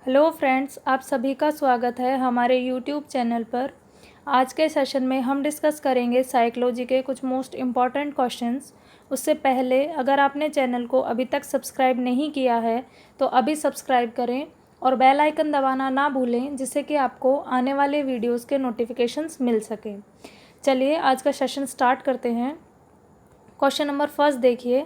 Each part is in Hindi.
हेलो फ्रेंड्स, आप सभी का स्वागत है हमारे यूट्यूब चैनल पर। आज के सेशन में हम डिस्कस करेंगे साइकोलॉजी के कुछ मोस्ट इम्पॉर्टेंट क्वेश्चंस। उससे पहले अगर आपने चैनल को अभी तक सब्सक्राइब नहीं किया है तो अभी सब्सक्राइब करें और बेल आइकन दबाना ना भूलें, जिससे कि आपको आने वाले वीडियोज़ के नोटिफिकेशंस मिल सकें। चलिए आज का सेशन स्टार्ट करते हैं। क्वेश्चन नंबर फर्स्ट देखिए,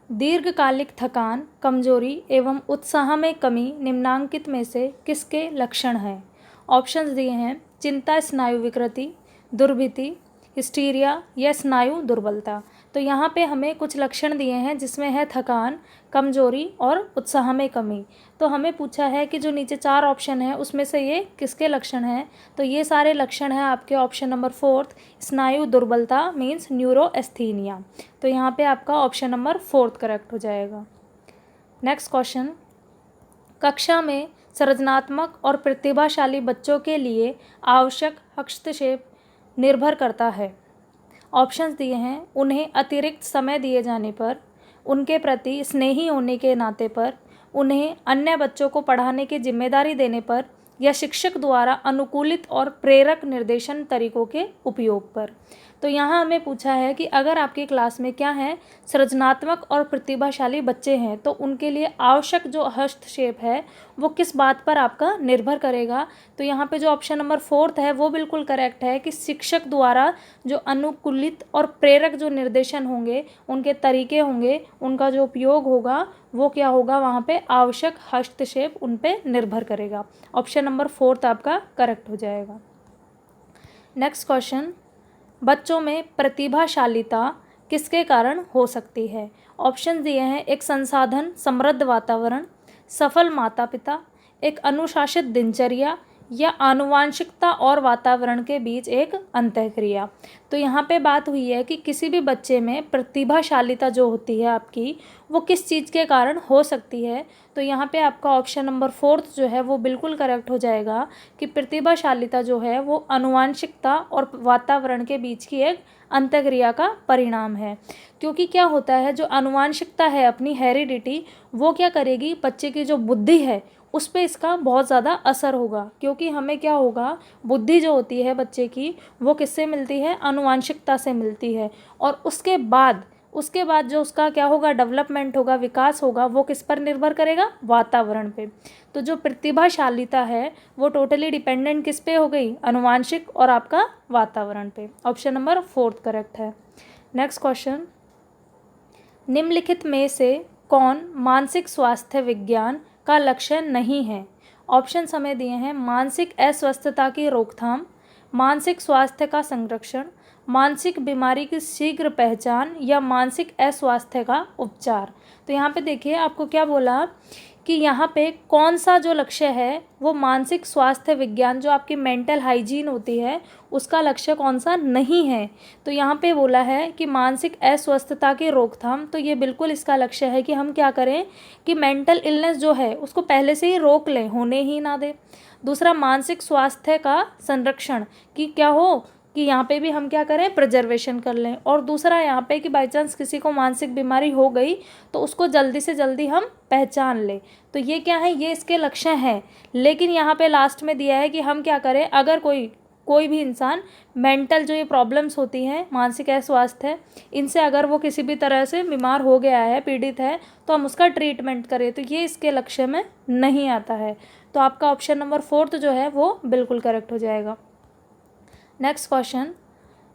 दीर्घकालिक थकान, कमजोरी एवं उत्साह में कमी निम्नांकित में से किसके लक्षण हैं? ऑप्शंस दिए हैं चिंता, स्नायु विकृति, दुर्भिति, हिस्टीरिया या स्नायु दुर्बलता। तो यहाँ पे हमें कुछ लक्षण दिए हैं जिसमें है थकान, कमजोरी और उत्साह में कमी। तो हमें पूछा है कि जो नीचे 4 ऑप्शन है उसमें से ये किसके लक्षण हैं। तो ये सारे लक्षण हैं आपके ऑप्शन नंबर 4 स्नायु दुर्बलता मीन्स न्यूरोएस्थीनिया। तो यहाँ पे आपका ऑप्शन नंबर 4 करेक्ट हो जाएगा। नेक्स्ट क्वेश्चन, कक्षा में सृजनात्मक और प्रतिभाशाली बच्चों के लिए आवश्यक हस्तक्षेप निर्भर करता है। ऑप्शंस दिए हैं उन्हें अतिरिक्त समय दिए जाने पर, उनके प्रति स्नेही होने के नाते पर, उन्हें अन्य बच्चों को पढ़ाने की जिम्मेदारी देने पर या शिक्षक द्वारा अनुकूलित और प्रेरक निर्देशन तरीकों के उपयोग पर। तो यहाँ हमें पूछा है कि अगर आपकी क्लास में क्या है, सृजनात्मक और प्रतिभाशाली बच्चे हैं तो उनके लिए आवश्यक जो हस्तक्षेप है वो किस बात पर आपका निर्भर करेगा। तो यहाँ पे जो ऑप्शन नंबर 4 है वो बिल्कुल करेक्ट है कि शिक्षक द्वारा जो अनुकूलित और प्रेरक जो निर्देशन होंगे, उनके तरीके होंगे, उनका जो उपयोग होगा वो क्या होगा, वहाँ पे आवश्यक हस्तक्षेप उन पे निर्भर करेगा। ऑप्शन नंबर 4 आपका करेक्ट हो जाएगा। नेक्स्ट क्वेश्चन, बच्चों में प्रतिभाशालीता किसके कारण हो सकती है? ऑप्शन दिए हैं एक संसाधन समृद्ध वातावरण, सफल माता पिता, एक अनुशासित दिनचर्या या आनुवांशिकता और वातावरण के बीच एक अंतःक्रिया। तो यहाँ पे बात हुई है कि किसी भी बच्चे में प्रतिभाशालीता जो होती है आपकी वो किस चीज़ के कारण हो सकती है। तो यहाँ पे आपका ऑप्शन नंबर 4 जो है वो बिल्कुल करेक्ट हो जाएगा कि प्रतिभाशालीता जो है वो आनुवांशिकता और वातावरण के बीच की एक अंतःक्रिया का परिणाम है। क्योंकि क्या होता है, जो आनुवांशिकता है अपनी हेरिडिटी, वो क्या करेगी, बच्चे की जो बुद्धि है उस पर इसका बहुत ज़्यादा असर होगा। क्योंकि हमें क्या होगा, बुद्धि जो होती है बच्चे की वो किससे मिलती है, आनुवांशिकता से मिलती है। और उसके बाद जो उसका क्या होगा, डेवलपमेंट होगा, विकास होगा, वो किस पर निर्भर करेगा, वातावरण पे। तो जो प्रतिभाशालीता है वो टोटली डिपेंडेंट किस पे हो गई, आनुवांशिक और आपका वातावरण पे। ऑप्शन नंबर 4 करेक्ट है। नेक्स्ट क्वेश्चन, निम्नलिखित में से कौन मानसिक स्वास्थ्य विज्ञान का लक्ष्य नहीं है? ऑप्शन हमें दिए हैं मानसिक अस्वस्थता की रोकथाम, मानसिक स्वास्थ्य का संरक्षण, मानसिक बीमारी की शीघ्र पहचान या मानसिक अस्वास्थ्य का उपचार। तो यहाँ पे देखिए आपको क्या बोला कि यहाँ पे कौन सा जो लक्ष्य है वो मानसिक स्वास्थ्य विज्ञान, जो आपकी मेंटल हाइजीन होती है, उसका लक्ष्य कौन सा नहीं है। तो यहाँ पे बोला है कि मानसिक अस्वस्थता की रोकथाम। तो ये बिल्कुल इसका लक्ष्य है कि हम क्या करें कि मेंटल इलनेस जो है उसको पहले से ही रोक लें, होने ही ना दें। दूसरा, मानसिक स्वास्थ्य का संरक्षण, कि क्या हो कि यहाँ पे भी हम क्या करें, प्रिजर्वेशन कर लें। और दूसरा यहाँ पे कि बाई चांस किसी को मानसिक बीमारी हो गई तो उसको जल्दी से जल्दी हम पहचान लें। तो ये क्या है, ये इसके लक्ष्य हैं। लेकिन यहाँ पे लास्ट में दिया है कि हम क्या करें, अगर कोई भी इंसान मेंटल जो ये प्रॉब्लम्स होती हैं, मानसिक अस्वास्थ्य, इनसे अगर वो किसी भी तरह से बीमार हो गया है, पीड़ित है, तो हम उसका ट्रीटमेंट करें। तो ये इसके लक्ष्य में नहीं आता है। तो आपका ऑप्शन नंबर 4 जो है वो बिल्कुल करेक्ट हो जाएगा। नेक्स्ट क्वेश्चन,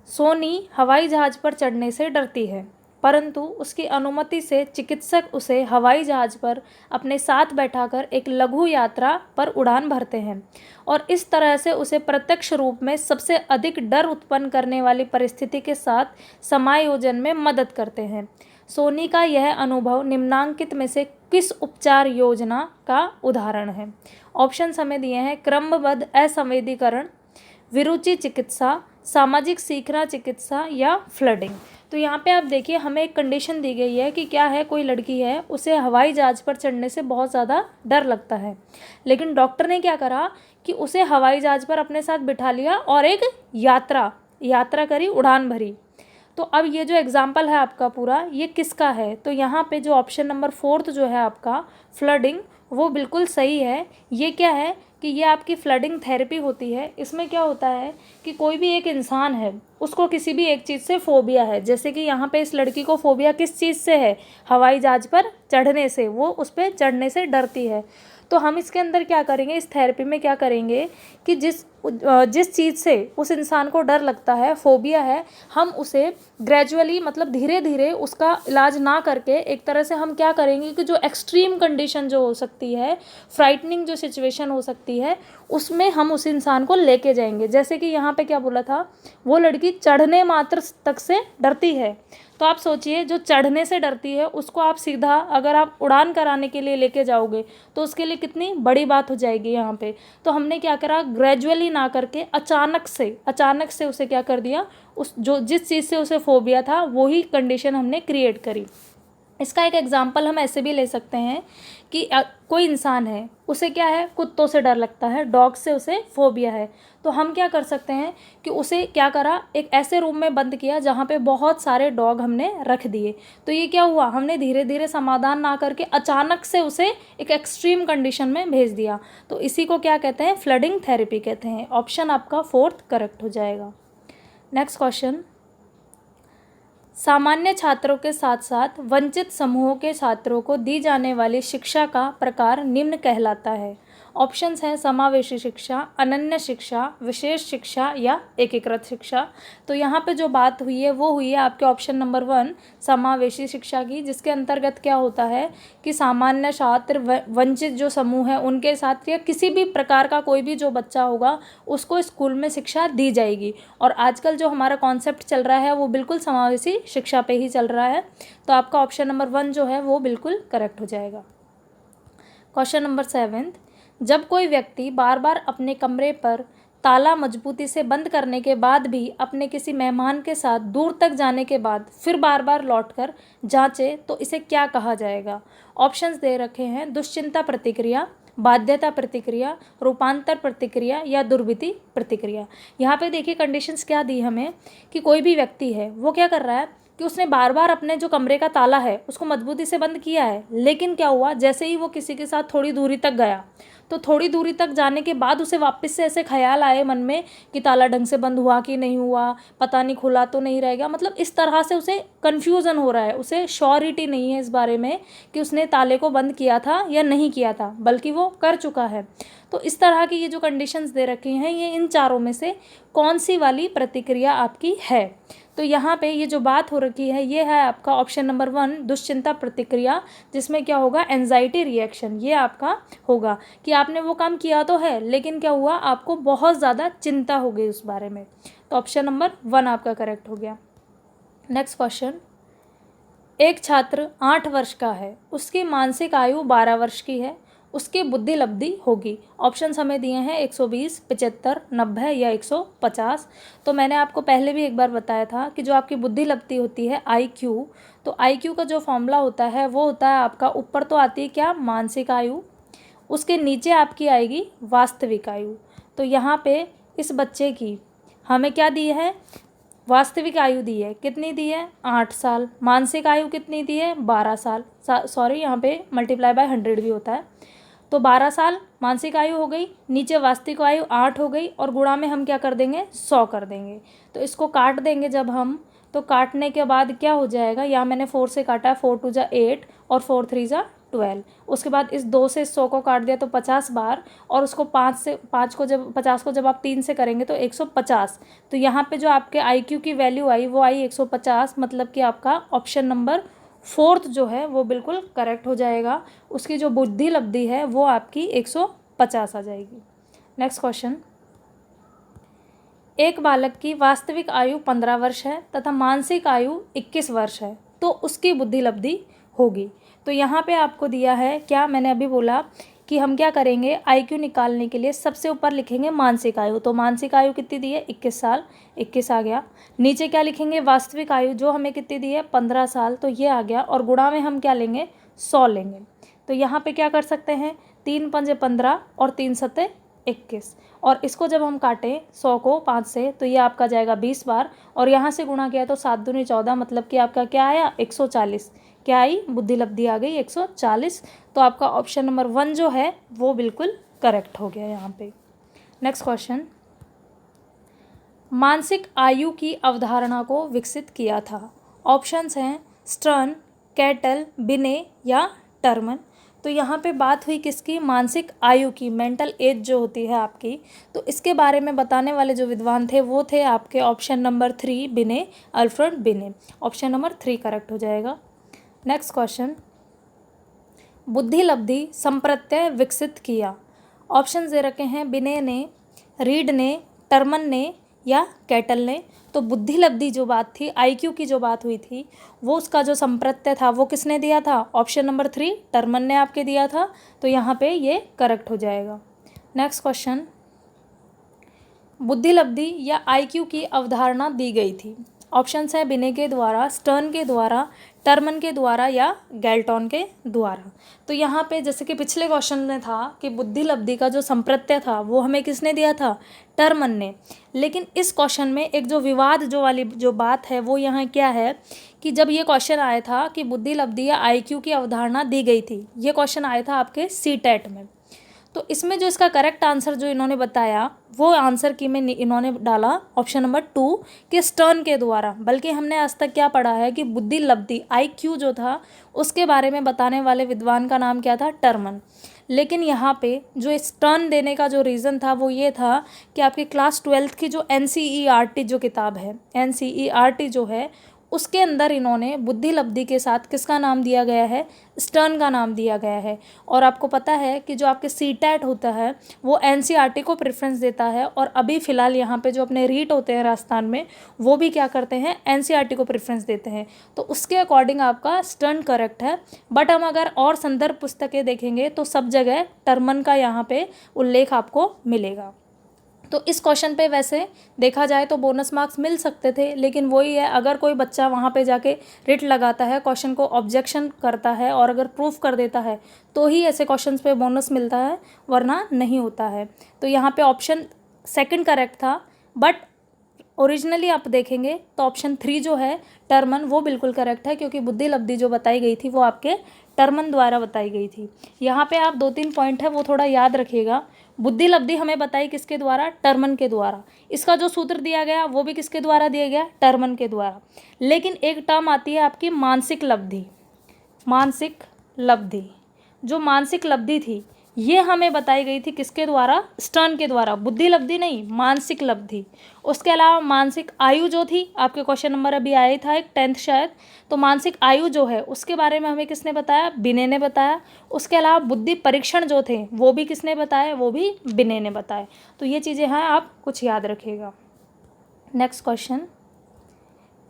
सोनी हवाई जहाज़ पर चढ़ने से डरती है, परंतु उसकी अनुमति से चिकित्सक उसे हवाई जहाज़ पर अपने साथ बैठाकर एक लघु यात्रा पर उड़ान भरते हैं और इस तरह से उसे प्रत्यक्ष रूप में सबसे अधिक डर उत्पन्न करने वाली परिस्थिति के साथ समायोजन में मदद करते हैं। सोनी का यह अनुभव निम्नांकित में से किस उपचार योजना का उदाहरण है? ऑप्शन हमें दिए हैं क्रमबद्ध असंवेदीकरण, विरुचि चिकित्सा, सामाजिक सीखना चिकित्सा या फ्लडिंग। तो यहाँ पे आप देखिए हमें एक कंडीशन दी गई है कि क्या है, कोई लड़की है, उसे हवाई जहाज़ पर चढ़ने से बहुत ज़्यादा डर लगता है, लेकिन डॉक्टर ने क्या करा कि उसे हवाई जहाज़ पर अपने साथ बिठा लिया और एक यात्रा करी, उड़ान भरी। तो अब ये जो एग्जाम्पल है आपका पूरा, ये किसका है? तो यहाँ पे जो ऑप्शन नंबर 4 जो है आपका, फ्लडिंग, वो बिल्कुल सही है। ये क्या है कि ये आपकी फ्लडिंग थेरेपी होती है। इसमें क्या होता है कि कोई भी एक इंसान है, उसको किसी भी एक चीज़ से फ़ोबिया है। जैसे कि यहाँ पे इस लड़की को फ़ोबिया किस चीज़ से है? हवाई जहाज़ पर चढ़ने से, वो उस पर चढ़ने से डरती है। तो हम इसके अंदर क्या करेंगे, इस थेरेपी में क्या करेंगे कि जिस चीज़ से उस इंसान को डर लगता है, फ़ोबिया है, हम उसे ग्रेजुअली मतलब धीरे धीरे उसका इलाज ना करके एक तरह से हम क्या करेंगे कि जो एक्सट्रीम कंडीशन जो हो सकती है, फ्राइटनिंग जो सिचुएशन हो सकती है, उसमें हम उस इंसान को लेके जाएंगे। जैसे कि यहाँ पे क्या बोला था, वो लड़की चढ़ने मात्र तक से डरती है। तो आप सोचिए, जो चढ़ने से डरती है उसको आप सीधा अगर आप उड़ान कराने के लिए लेके जाओगे तो उसके लिए कितनी बड़ी बात हो जाएगी यहाँ पे। तो हमने क्या करा, ग्रेजुअली ना करके अचानक से उसे क्या कर दिया, उस जिस चीज़ से उसे फोबिया था वही कंडीशन हमने क्रिएट करी। इसका एक एग्जाम्पल हम ऐसे भी ले सकते हैं कि कोई इंसान है, उसे क्या है, कुत्तों से डर लगता है, डॉग से उसे फोबिया है। तो हम क्या कर सकते हैं कि उसे क्या करा, एक ऐसे रूम में बंद किया जहाँ पे बहुत सारे डॉग हमने रख दिए। तो ये क्या हुआ, हमने धीरे धीरे समाधान ना करके अचानक से उसे एक एक्सट्रीम कंडीशन में भेज दिया। तो इसी को क्या कहते हैं, फ्लडिंग थेरेपी कहते हैं। ऑप्शन आपका 4th करेक्ट हो जाएगा। नेक्स्ट क्वेश्चन, सामान्य छात्रों के साथ साथ वंचित समूहों के छात्रों को दी जाने वाली शिक्षा का प्रकार निम्न कहलाता है। ऑप्शंस हैं समावेशी शिक्षा, अनन्य शिक्षा, विशेष शिक्षा या एकीकृत शिक्षा। तो यहाँ पे जो बात हुई है वो हुई है आपके ऑप्शन नंबर 1 समावेशी शिक्षा की, जिसके अंतर्गत क्या होता है कि सामान्य छात्र, वंचित जो समूह है उनके साथ या किसी भी प्रकार का कोई भी जो बच्चा होगा उसको स्कूल में शिक्षा दी जाएगी। और आजकल जो हमारा कॉन्सेप्ट चल रहा है वो बिल्कुल समावेशी शिक्षा पे ही चल रहा है। तो आपका ऑप्शन नंबर 1 जो है वो बिल्कुल करेक्ट हो जाएगा। क्वेश्चन नंबर 7, जब कोई व्यक्ति बार बार अपने कमरे पर ताला मजबूती से बंद करने के बाद भी अपने किसी मेहमान के साथ दूर तक जाने के बाद फिर बार बार लौटकर जांचे तो इसे क्या कहा जाएगा? ऑप्शंस दे रखे हैं, दुश्चिंता प्रतिक्रिया, बाध्यता प्रतिक्रिया, रूपांतर प्रतिक्रिया या दुर्विधि प्रतिक्रिया। यहाँ पे देखिए कंडीशंस क्या दी हमें कि कोई भी व्यक्ति है वो क्या कर रहा है कि उसने बार बार अपने जो कमरे का ताला है उसको मजबूती से बंद किया है, लेकिन क्या हुआ, जैसे ही वो किसी के साथ थोड़ी दूरी तक गया तो थोड़ी दूरी तक जाने के बाद उसे वापस से ऐसे ख्याल आए मन में कि ताला ढंग से बंद हुआ कि नहीं हुआ, पता नहीं खुला तो नहीं रहेगा। मतलब इस तरह से उसे कन्फ्यूज़न हो रहा है, उसे श्योरिटी नहीं है इस बारे में कि उसने ताले को बंद किया था या नहीं किया था, बल्कि वो कर चुका है। तो इस तरह की ये जो कंडीशंस दे रखी हैं, ये इन चारों में से कौन सी वाली प्रतिक्रिया आपकी है? तो यहाँ पे ये जो बात हो रखी है ये है आपका ऑप्शन नंबर 1 दुश्चिंता प्रतिक्रिया, जिसमें क्या होगा, एंजाइटी रिएक्शन। ये आपका होगा कि आपने वो काम किया तो है लेकिन क्या हुआ, आपको बहुत ज़्यादा चिंता हो गई उस बारे में। तो ऑप्शन नंबर 1 आपका करेक्ट हो गया। नेक्स्ट क्वेश्चन, एक छात्र 8 वर्ष का है, उसकी मानसिक आयु 12 वर्ष की है, उसकी बुद्धि लब्धि होगी। ऑप्शंस हमें दिए हैं 120, 75, 90 या 150। तो मैंने आपको पहले भी एक बार बताया था कि जो आपकी बुद्धि लब्धि होती है IQ, तो IQ का जो फॉर्मूला होता है वो होता है आपका, ऊपर तो आती है क्या, मानसिक आयु, उसके नीचे आपकी आएगी वास्तविक आयु। तो यहाँ पे इस बच्चे की हमें क्या दी है, वास्तविक आयु दी है, कितनी दी है, 8 साल। मानसिक आयु कितनी दी है, 12 साल। सॉरी, यहाँ पे मल्टीप्लाई बाय 100 भी होता है। तो 12 साल मानसिक आयु हो गई, नीचे वास्तविक आयु 8 हो गई, और गुणा में हम क्या कर देंगे, 100 कर देंगे। तो इसको काट देंगे जब हम, तो काटने के बाद क्या हो जाएगा, यहाँ मैंने 4 से काटा है, 4 2 8 और 4 3 12। उसके बाद इस 2 से 100 को काट दिया तो 50 बार, और उसको 5 को जब 50 को जब आप 3 से करेंगे तो 150। तो यहाँ पे जो आपके IQ की वैल्यू आई वो आई 150, मतलब कि आपका ऑप्शन नंबर 4 जो है वो बिल्कुल करेक्ट हो जाएगा। उसकी जो बुद्धि लब्धि है वो आपकी 150 आ जाएगी। नेक्स्ट क्वेश्चन, एक बालक की वास्तविक आयु 15 वर्ष है तथा मानसिक आयु 21 वर्ष है, तो उसकी बुद्धि लब्धि होगी। तो यहाँ पे आपको दिया है क्या, मैंने अभी बोला कि हम क्या करेंगे, IQ निकालने के लिए सबसे ऊपर लिखेंगे मानसिक आयु। तो मानसिक आयु कितनी दी है, 21 साल, 21 आ गया। नीचे क्या लिखेंगे, वास्तविक आयु जो हमें कितनी दी है, 15 साल, तो ये आ गया, और गुणा में हम क्या लेंगे, 100 लेंगे। तो यहाँ पे क्या कर सकते हैं, 3 पंजे 15 और 3 सत्ते 21, और इसको जब हम काटें 100 को 5 से तो ये आपका जाएगा 20 बार, और यहाँ से गुणा किया तो 7 दूनी 14, मतलब कि आपका क्या आया, 140। क्या आई, बुद्धि लब्धि आ गई 140। तो आपका ऑप्शन नंबर 1 जो है वो बिल्कुल करेक्ट हो गया यहाँ पे। नेक्स्ट क्वेश्चन, मानसिक आयु की अवधारणा को विकसित किया था। ऑप्शंस हैं स्टर्न, कैटल, बिने या टर्मन। तो यहाँ पे बात हुई किसकी, मानसिक आयु की, मेंटल एज जो होती है आपकी। तो इसके बारे में बताने वाले जो विद्वान थे वो थे आपके ऑप्शन नंबर 3 बिने, अल्फ्रेड बिने। ऑप्शन नंबर 3 करेक्ट हो जाएगा। नेक्स्ट क्वेश्चन, बुद्धि लब्धि संप्रत्यय विकसित किया। ऑप्शन दे रखे हैं बिने ने, रीड ने, टर्मन ने या कैटल ने। तो बुद्धि लब्धि जो बात थी, आईक्यू की जो बात हुई थी, वो उसका जो संप्रत्यय था वो किसने दिया था, ऑप्शन नंबर 3 टर्मन ने आपके दिया था। तो यहाँ पे ये करेक्ट हो जाएगा। नेक्स्ट क्वेश्चन, बुद्धि लब्धि या आईक्यू की अवधारणा दी गई थी। ऑप्शंस है बिने के द्वारा, स्टर्न के द्वारा, टर्मन के द्वारा या गैल्टन के द्वारा। तो यहाँ पे जैसे कि पिछले क्वेश्चन में था कि बुद्धि लब्धि का जो संप्रत्यय था वो हमें किसने दिया था, टर्मन ने। लेकिन इस क्वेश्चन में एक जो विवाद जो वाली जो बात है वो यहाँ क्या है कि जब ये क्वेश्चन आया था कि बुद्धि लब्धि या आईक्यू की अवधारणा दी गई थी, ये क्वेश्चन आया था आपके सीटेट में। तो इसमें जो इसका करेक्ट आंसर जो इन्होंने बताया वो आंसर की में इन्होंने डाला ऑप्शन नंबर 2 कि स्टर्न के द्वारा। बल्कि हमने आज तक क्या पढ़ा है कि बुद्धि लब्धि आईक्यू जो था उसके बारे में बताने वाले विद्वान का नाम क्या था, टर्मन। लेकिन यहाँ पे जो स्टर्न देने का जो रीज़न था वो ये था कि आपकी क्लास 12th की जो NCERT जो किताब है, NCERT जो है उसके अंदर इन्होंने बुद्धि लब्धि के साथ किसका नाम दिया गया है, स्टर्न का नाम दिया गया है। और आपको पता है कि जो आपके सीटेट होता है वो NCERT को प्रेफरेंस देता है, और अभी फ़िलहाल यहाँ पे जो अपने रीट होते हैं राजस्थान में वो भी क्या करते हैं, NCERT को प्रेफरेंस देते हैं। तो उसके अकॉर्डिंग आपका स्टर्न करेक्ट है। बट हम अगर और संदर्भ पुस्तकें देखेंगे तो सब जगह टर्मन का यहाँ पे उल्लेख आपको मिलेगा। तो इस क्वेश्चन पे वैसे देखा जाए तो बोनस मार्क्स मिल सकते थे, लेकिन वही है, अगर कोई बच्चा वहाँ पे जाके रिट लगाता है, क्वेश्चन को ऑब्जेक्शन करता है और अगर प्रूफ कर देता है तो ही ऐसे क्वेश्चंस पे बोनस मिलता है, वरना नहीं होता है। तो यहाँ पे ऑप्शन सेकंड करेक्ट था। बट ओरिजिनली आप देखेंगे तो ऑप्शन 3 जो है टर्मन वो बिल्कुल करेक्ट है, क्योंकि बुद्धि लब्धि जो बताई गई थी वो आपके टर्मन द्वारा बताई गई थी। यहाँ पे आप 2-3 पॉइंट है वो थोड़ा याद रखिएगा। बुद्धि लब्धि हमें बताई किसके द्वारा, टर्मन के द्वारा। इसका जो सूत्र दिया गया वो भी किसके द्वारा दिया गया, टर्मन के द्वारा। लेकिन एक टर्म आती है आपकी मानसिक लब्धि। मानसिक लब्धि, जो मानसिक लब्धि थी ये हमें बताई गई थी किसके द्वारा, स्टर्न के द्वारा। बुद्धि लब्धि नहीं, मानसिक लब्धि। उसके अलावा मानसिक आयु जो थी, आपके क्वेश्चन नंबर अभी आया था एक 10th शायद, तो मानसिक आयु जो है उसके बारे में हमें किसने बताया, बिने ने बताया। उसके अलावा बुद्धि परीक्षण जो थे वो भी किसने बताया, वो भी बिने ने बताया। तो ये चीज़ें हैं, आप कुछ याद रखिएगा। नेक्स्ट क्वेश्चन,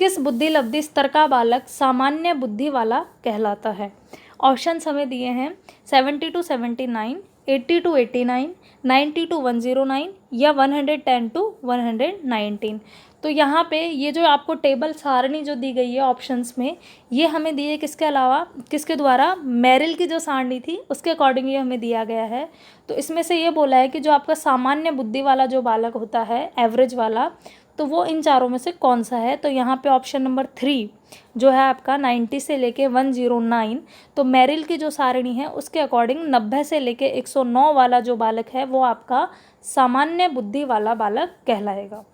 किस बुद्धि लब्धि स्तर का बालक सामान्य बुद्धि वाला कहलाता है। ऑप्शंस हमें दिए हैं 70 to 79, 80 to 89, 90 to 109 या 110 to 119। तो यहाँ पे ये जो आपको टेबल सारणी जो दी गई है ऑप्शंस में, ये हमें दी है किसके अलावा, किसके द्वारा, मेरिल की जो सारणी थी उसके अकॉर्डिंग ये हमें दिया गया है। तो इसमें से ये बोला है कि जो आपका सामान्य बुद्धि वाला जो बालक होता है, एवरेज वाला, तो वो इन चारों में से कौन सा है। तो यहाँ पे ऑप्शन नंबर 3 जो है आपका 90 से लेके 109, तो मेरिल की जो सारणी है उसके अकॉर्डिंग 90 से लेके 109 वाला जो बालक है वो आपका सामान्य बुद्धि वाला बालक कहलाएगा।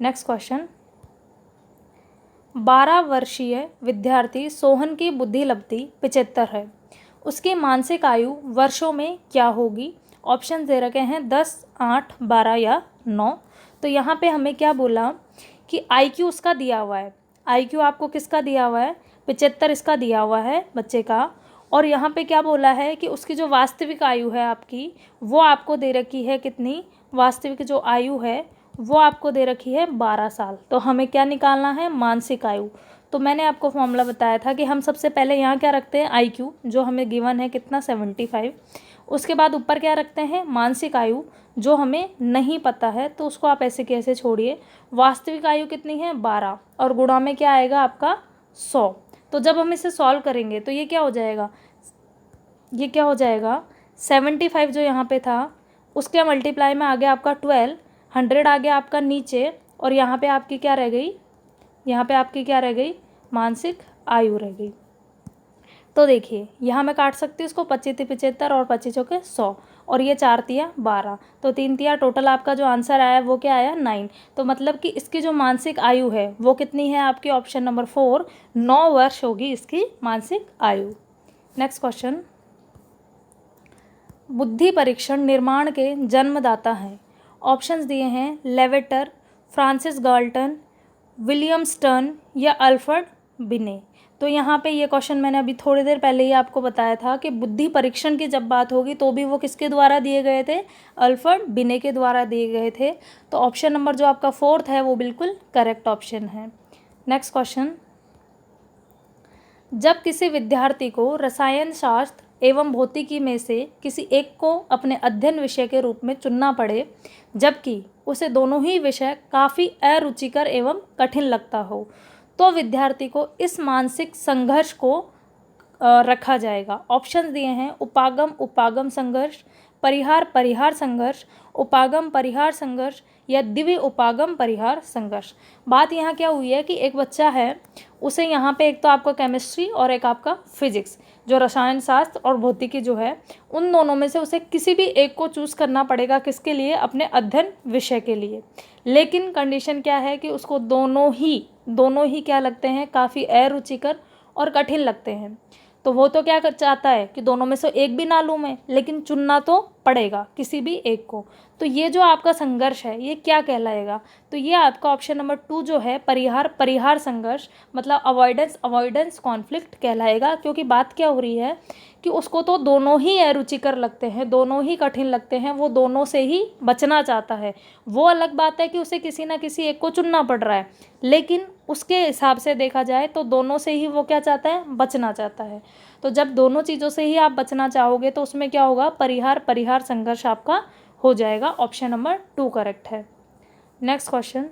नेक्स्ट क्वेश्चन, 12 वर्षीय विद्यार्थी सोहन की बुद्धि लब्धि 75 है, उसकी मानसिक आयु वर्षों में क्या होगी। ऑप्शन दे रखे हैं 10, 8, 12 या 9। तो यहाँ पे हमें क्या बोला कि आईक्यू उसका दिया हुआ है, आईक्यू आपको किसका दिया हुआ है, 75 इसका दिया हुआ है बच्चे का। और यहाँ पे क्या बोला है कि उसकी जो वास्तविक आयु है आपकी वो आपको दे रखी है कितनी, वास्तविक जो आयु है वो आपको दे रखी है 12 साल। तो हमें क्या निकालना है, मानसिक आयु। तो मैंने आपको फॉर्मूला बताया था कि हम सबसे पहले यहाँ क्या रखते हैं, आईक्यू जो हमें गिवन है कितना 75। उसके बाद ऊपर क्या रखते हैं, मानसिक आयु जो हमें नहीं पता है, तो उसको आप ऐसे कैसे छोड़िए। वास्तविक आयु कितनी है 12, और गुणा में क्या आएगा आपका 100। तो जब हम इसे सॉल्व करेंगे तो ये क्या हो जाएगा, ये क्या हो जाएगा 75 जो यहाँ पे था उसके मल्टीप्लाई में आ गया आपका 12, 100 आ गया आपका नीचे, और यहाँ पे आपकी क्या रह गई, यहाँ पे आपकी क्या रह गई, मानसिक आयु रह गई। तो देखिए यहाँ मैं काट सकती हूँ इसको, 25 × 75 और 25 चौके 100, और ये 4 तिया 12, तो 3 तिया टोटल आपका जो आंसर आया वो क्या आया 9। तो मतलब कि इसकी जो मानसिक आयु है वो कितनी है आपकी, ऑप्शन नंबर 4 9 वर्ष होगी इसकी मानसिक आयु। नेक्स्ट क्वेश्चन, बुद्धि परीक्षण निर्माण के जन्मदाता हैं। ऑप्शंस दिए हैं levator, Francis Galton, William stern या अल्फ्रेड बिने। तो यहाँ पे ये क्वेश्चन मैंने अभी थोड़ी देर पहले ही आपको बताया था कि बुद्धि परीक्षण की जब बात होगी तो भी वो किसके द्वारा दिए गए थे, अल्फ्रेड बिने के द्वारा दिए गए थे। तो ऑप्शन नंबर जो आपका 4th है वो बिल्कुल करेक्ट ऑप्शन है। नेक्स्ट क्वेश्चन, जब किसी विद्यार्थी को रसायन शास्त्र एवं भौतिकी में से किसी एक को अपने अध्ययन विषय के रूप में चुनना पड़े, जबकि उसे दोनों ही विषय काफ़ी अरुचिकर एवं कठिन लगता हो, तो विद्यार्थी को इस मानसिक संघर्ष को रखा जाएगा। ऑप्शंस दिए हैं उपागम उपागम संघर्ष, परिहार परिहार संघर्ष, उपागम परिहार संघर्ष या दिव्य उपागम परिहार संघर्ष। बात यहाँ क्या हुई है कि एक बच्चा है, उसे यहाँ पे एक तो आपका केमिस्ट्री और एक आपका फिजिक्स, जो रसायन शास्त्र और भौतिकी जो है, उन दोनों में से उसे किसी भी एक को चूज़ करना पड़ेगा, किसके लिए, अपने अध्ययन विषय के लिए। लेकिन कंडीशन क्या है कि उसको दोनों ही क्या लगते हैं, काफ़ी अरुचिकर और कठिन लगते हैं। तो वो तो क्या चाहता है कि दोनों में से एक भी ना लूँ मैं, लेकिन चुनना तो पड़ेगा किसी भी एक को। तो ये जो आपका संघर्ष है ये क्या कहलाएगा, तो ये आपका ऑप्शन नंबर 2 जो है परिहार संघर्ष, मतलब अवॉइडेंस कॉन्फ्लिक्ट कहलाएगा। क्योंकि बात क्या हो रही है कि उसको तो दोनों ही अरुचिकर लगते हैं, दोनों ही कठिन लगते हैं, वो दोनों से ही बचना चाहता है। वो अलग बात है कि उसे किसी ना किसी एक को चुनना पड़ रहा है, लेकिन उसके हिसाब से देखा जाए तो दोनों से ही वो क्या चाहता है, बचना चाहता है। तो जब दोनों चीज़ों से ही आप बचना चाहोगे तो उसमें क्या होगा, परिहार संघर्ष आपका हो जाएगा। ऑप्शन नंबर 2 करेक्ट है। नेक्स्ट क्वेश्चन,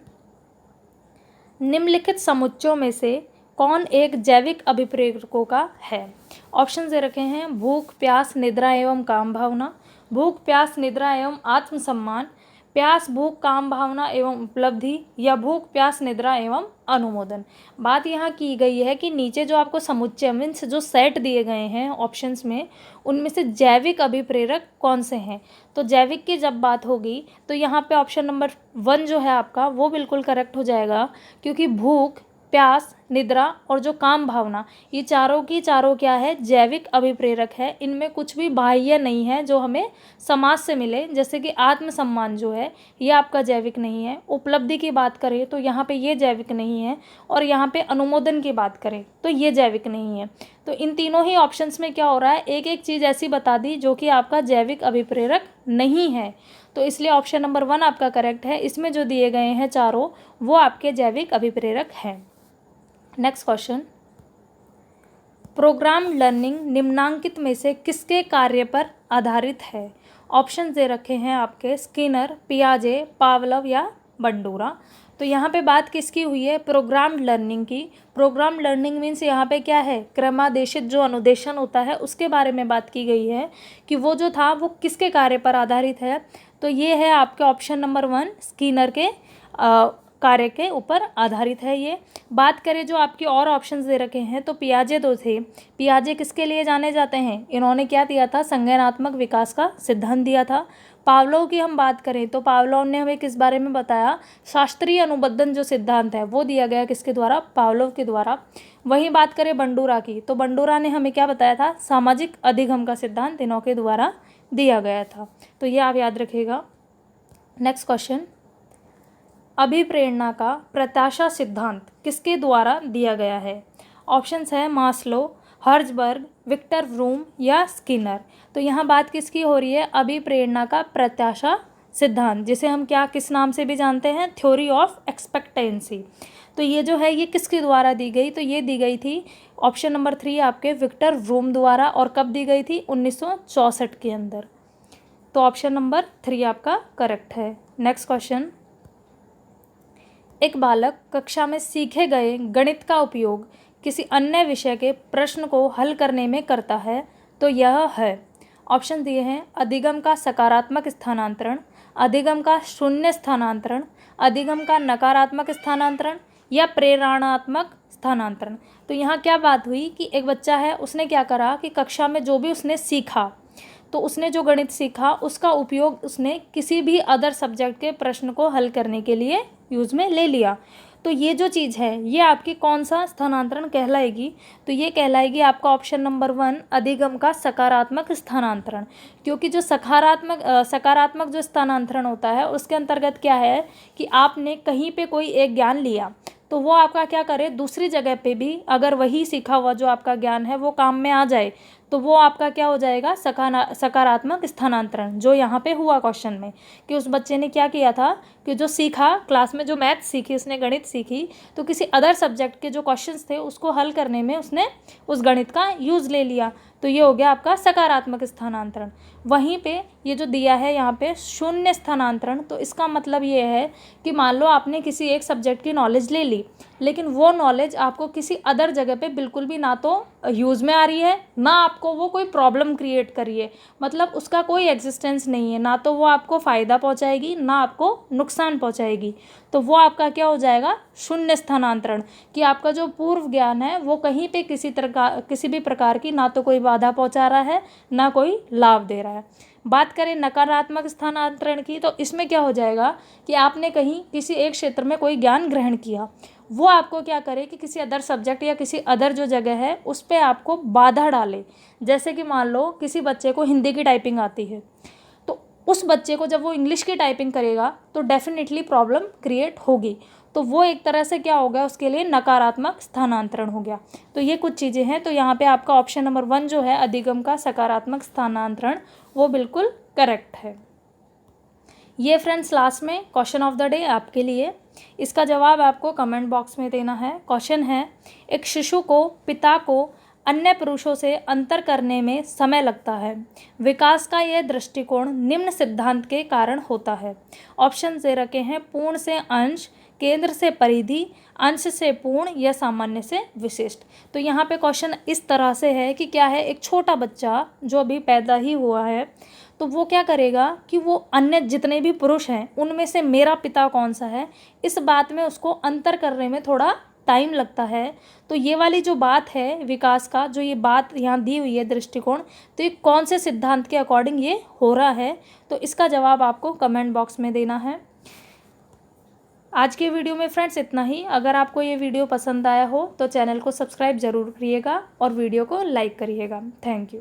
निम्नलिखित समुच्चयों में से कौन एक जैविक अभिप्रेरकों का है। ऑप्शन दे रखे हैं भूख, प्यास, निद्रा एवं काम भावना, भूख, प्यास, निद्रा एवं आत्मसम्मान, प्यास, भूख, काम भावना एवं उपलब्धि, या भूख, प्यास, निद्रा एवं अनुमोदन। बात यहाँ की गई है कि नीचे जो आपको समुच्चय मीन्स जो सेट दिए गए हैं ऑप्शंस में, उनमें से जैविक अभिप्रेरक कौन से हैं। तो जैविक की जब बात होगी तो यहाँ पे ऑप्शन नंबर 1 जो है आपका वो बिल्कुल करेक्ट हो जाएगा, क्योंकि भूख, प्यास, निद्रा और जो काम भावना, ये चारों की चारों क्या है, जैविक अभिप्रेरक है। इनमें कुछ भी बाह्य नहीं है जो हमें समाज से मिले, जैसे कि आत्मसम्मान जो है ये आपका जैविक नहीं है। उपलब्धि की बात करें तो यहाँ पे ये जैविक नहीं है, और यहाँ पे अनुमोदन की बात करें तो ये जैविक नहीं है। तो इन तीनों ही ऑप्शंस में क्या हो रहा है, एक एक चीज़ ऐसी बता दी जो कि आपका जैविक अभिप्रेरक नहीं है। तो इसलिए ऑप्शन नंबर 1 आपका करेक्ट है। इसमें जो दिए गए हैं चारों वो आपके जैविक अभिप्रेरक हैं। नेक्स्ट क्वेश्चन, प्रोग्राम लर्निंग निम्नांकित में से किसके कार्य पर आधारित है। ऑप्शन दे रखे हैं आपके स्किनर, पियाजे, पावलोव या बंडूरा। तो यहाँ पे बात किसकी हुई है, प्रोग्राम लर्निंग की। प्रोग्राम लर्निंग मीन्स यहाँ पे क्या है, क्रमादेशित जो अनुदेशन होता है उसके बारे में बात की गई है कि वो जो था वो किसके कार्य पर आधारित है। तो ये है आपके ऑप्शन नंबर 1 स्किनर के कार्य के ऊपर आधारित है। ये बात करें जो आपके और ऑप्शंस दे रखे हैं तो पियाजे तो थे, पियाजे किसके लिए जाने जाते हैं, इन्होंने क्या दिया था, संज्ञानात्मक विकास का सिद्धांत दिया था। पावलोव की हम बात करें तो पावलोव ने हमें किस बारे में बताया, शास्त्रीय अनुबंधन जो सिद्धांत है वो दिया गया किसके द्वारा, पावलोव के द्वारा। वहीं बात करें बंडूरा की तो बंडूरा ने हमें क्या बताया था, सामाजिक अधिगम का सिद्धांत इन्हों के द्वारा दिया गया था। तो ये आप याद रखिएगा। नेक्स्ट क्वेश्चन, अभिप्रेरणा का प्रत्याशा सिद्धांत किसके द्वारा दिया गया है। ऑप्शंस है मास्लो, हर्जबर्ग, विक्टर व्रूम या स्किनर। तो यहाँ बात किसकी हो रही है, अभिप्रेरणा का प्रत्याशा सिद्धांत, जिसे हम क्या किस नाम से भी जानते हैं, थ्योरी ऑफ एक्सपेक्टेंसी। तो ये जो है ये किसके द्वारा दी गई, तो ये दी गई थी ऑप्शन नंबर 3 आपके विक्टर व्रूम द्वारा। और कब दी गई थी, 1964 के अंदर। तो ऑप्शन नंबर 3 आपका करेक्ट है। नेक्स्ट क्वेश्चन, एक बालक कक्षा में सीखे गए गणित का उपयोग किसी अन्य विषय के प्रश्न को हल करने में करता है तो यह है। ऑप्शन दिए हैं अधिगम का सकारात्मक स्थानांतरण, अधिगम का शून्य स्थानांतरण, अधिगम का नकारात्मक स्थानांतरण या प्रेरणात्मक स्थानांतरण। तो यहाँ क्या बात हुई कि एक बच्चा है, उसने क्या करा कि कक्षा में जो भी उसने सीखा, तो उसने जो गणित सीखा उसका उपयोग उसने किसी भी अदर सब्जेक्ट के प्रश्न को हल करने के लिए यूज़ में ले लिया। तो ये जो चीज़ है ये आपकी कौन सा स्थानांतरण कहलाएगी? तो ये कहलाएगी आपका ऑप्शन नंबर 1 अधिगम का सकारात्मक स्थानांतरण। क्योंकि जो सकारात्मक जो स्थानांतरण होता है उसके अंतर्गत क्या है कि आपने कहीं पे कोई एक ज्ञान लिया, तो वो आपका क्या करे, दूसरी जगह पे भी अगर वही सीखा हुआ जो आपका ज्ञान है वो काम में आ जाए, तो वो आपका क्या हो जाएगा, सकारात्मक स्थानांतरण। जो यहाँ पे हुआ क्वेश्चन में कि उस बच्चे ने क्या किया था कि जो सीखा क्लास में, जो मैथ सीखी उसने, गणित सीखी, तो किसी अदर सब्जेक्ट के जो क्वेश्चंस थे उसको हल करने में उसने उस गणित का यूज़ ले लिया। तो ये हो गया आपका सकारात्मक स्थानांतरण। वहीं पे ये जो दिया है यहाँ पे शून्य स्थानांतरण, तो इसका मतलब ये है कि मान लो आपने किसी एक सब्जेक्ट की नॉलेज ले ली, लेकिन वो नॉलेज आपको किसी अदर जगह पे बिल्कुल भी ना तो यूज़ में आ रही है, ना आपको वो कोई प्रॉब्लम क्रिएट कर रही है, मतलब उसका कोई एग्जिस्टेंस नहीं है, ना तो वो आपको फ़ायदा पहुंचाएगी ना आपको नुकसान पहुंचाएगी। तो वो आपका क्या हो जाएगा, शून्य स्थानांतरण, कि आपका जो पूर्व ज्ञान है वो कहीं पे किसी भी प्रकार की ना तो कोई बाधा पहुंचा रहा है ना कोई लाभ दे रहा है। बात करें नकारात्मक स्थानांतरण की, तो इसमें क्या हो जाएगा कि आपने कहीं किसी एक क्षेत्र में कोई ज्ञान ग्रहण किया, वो आपको क्या करे कि किसी अदर सब्जेक्ट या किसी अदर जो जगह है उस पर आपको बाधा डाले। जैसे कि मान लो किसी बच्चे को हिंदी की टाइपिंग आती है, तो उस बच्चे को जब वो इंग्लिश की टाइपिंग करेगा तो डेफिनेटली प्रॉब्लम क्रिएट होगी। तो वो एक तरह से क्या हो गया, उसके लिए नकारात्मक स्थानांतरण हो गया। तो ये कुछ चीज़ें हैं। तो यहाँ पे आपका ऑप्शन नंबर 1 जो है अधिगम का सकारात्मक स्थानांतरण, वो बिल्कुल करेक्ट है। ये फ्रेंड्स लास्ट में क्वेश्चन ऑफ द डे आपके लिए, इसका जवाब आपको कमेंट बॉक्स में देना है। क्वेश्चन है, एक शिशु को पिता को अन्य पुरुषों से अंतर करने में समय लगता है, विकास का यह दृष्टिकोण निम्न सिद्धांत के कारण होता है। ऑप्शन दे रखे हैं, पूर्ण से अंश, केंद्र से परिधि, अंश से पूर्ण या सामान्य से विशिष्ट। तो यहाँ पे क्वेश्चन इस तरह से है कि क्या है, एक छोटा बच्चा जो अभी पैदा ही हुआ है, तो वो क्या करेगा कि वो अन्य जितने भी पुरुष हैं उनमें से मेरा पिता कौन सा है, इस बात में उसको अंतर करने में थोड़ा टाइम लगता है। तो ये वाली जो बात है विकास का, जो ये बात यहाँ दी हुई है दृष्टिकोण, तो ये कौन से सिद्धांत के अकॉर्डिंग ये हो रहा है, तो इसका जवाब आपको कमेंट बॉक्स में देना है। आज के वीडियो में फ्रेंड्स इतना ही। अगर आपको ये वीडियो पसंद आया हो तो चैनल को सब्सक्राइब ज़रूर करिएगा और वीडियो को लाइक करिएगा। Thank you.